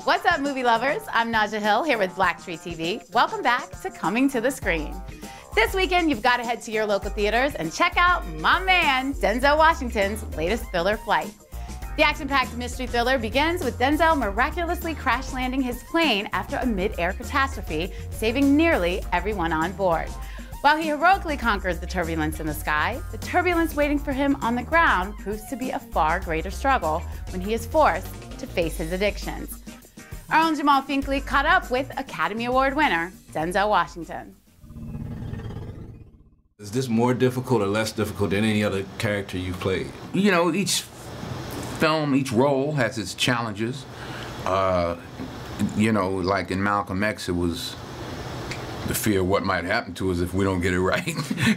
What's up, movie lovers? I'm Naja Hill here with Blackstreet TV. Welcome back to Coming to the Screen. This weekend, you've got to head to your local theaters and check out my man, Denzel Washington's latest thriller, Flight. The action-packed mystery thriller begins with Denzel miraculously crash-landing his plane after a mid-air catastrophe, saving nearly everyone on board. While he heroically conquers the turbulence in the sky, the turbulence waiting for him on the ground proves to be a far greater struggle when he is forced to face his addictions. Our own Jamal Finkley caught up with Academy Award winner Denzel Washington. Is this more difficult or less difficult than any other character you've played? You know, each film, each role has its challenges. You know, like in Malcolm X, it was the fear of what might happen to us if we don't get it right.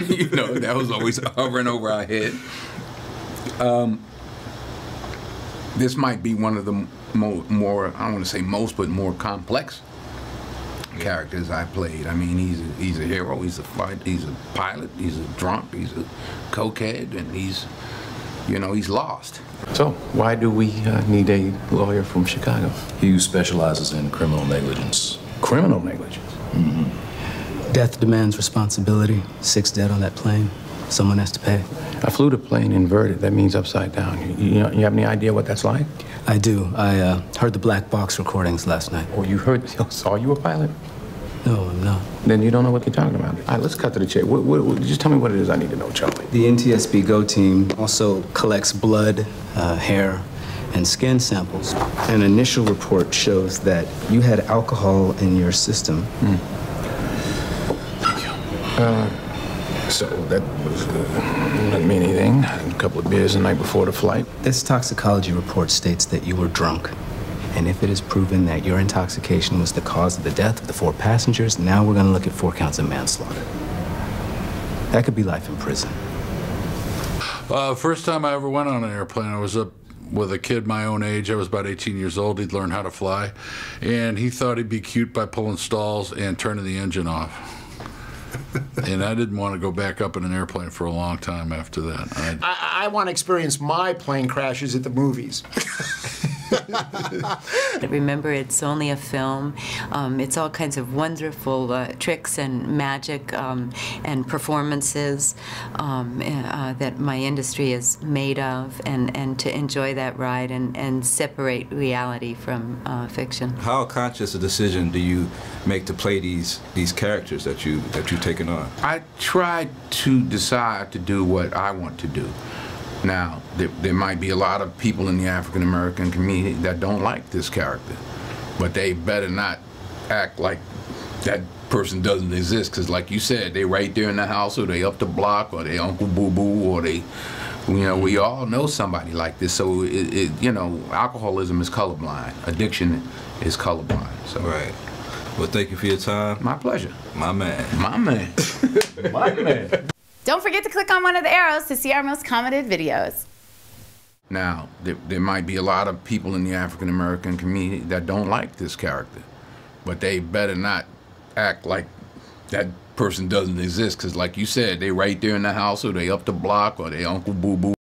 You know, that was always hovering over our head. This might be one of the more, I don't want to say most, but more complex characters I played. I mean, he's a hero, he's a pilot, he's a drunk, he's a cokehead, and he's lost. So, why do we need a lawyer from Chicago? He specializes in criminal negligence. Criminal negligence? Mm-hmm. Death demands responsibility. 6 dead on that plane. Someone has to pay. I flew the plane inverted. That means upside down. You have any idea what that's like? I do. I heard the black box recordings last night. Oh, you heard? Saw you a pilot? No, I'm not. Then you don't know what you're talking about. All right, let's cut to the chase. Just tell me what it is I need to know, Charlie. The NTSB GO team also collects blood, hair, and skin samples. An initial report shows that you had alcohol in your system. Thank you. So that doesn't mean anything. A couple of beers the night before the flight. This toxicology report states that you were drunk. And if it is proven that your intoxication was the cause of the death of the 4 passengers, now we're going to look at 4 counts of manslaughter. That could be life in prison. First time I ever went on an airplane, I was up with a kid my own age. I was about 18 years old. He'd learned how to fly. And he thought he'd be cute by pulling stalls and turning the engine off. And I didn't want to go back up in an airplane for a long time after that. I want to experience my plane crashes at the movies. Remember, it's only a film. It's all kinds of wonderful tricks and magic and performances that my industry is made of, and to enjoy that ride and separate reality from fiction. How conscious a decision do you make to play these characters that you've taken on? I try to decide to do what I want to do. Now, there might be a lot of people in the African-American community that don't like this character, but they better not act like that person doesn't exist, because like you said, they right there in the house, or they up the block, or they Uncle Boo Boo, or they, we all know somebody like this. So, alcoholism is colorblind. Addiction is colorblind. So. Right. Well, thank you for your time. My pleasure. My man. My man. My man. Don't forget to click on one of the arrows to see our most commented videos. Now, there might be a lot of people in the African-American community that don't like this character, but they better not act like that person doesn't exist, because like you said, they right there in the house, or they up the block, or they Uncle Boo Boo.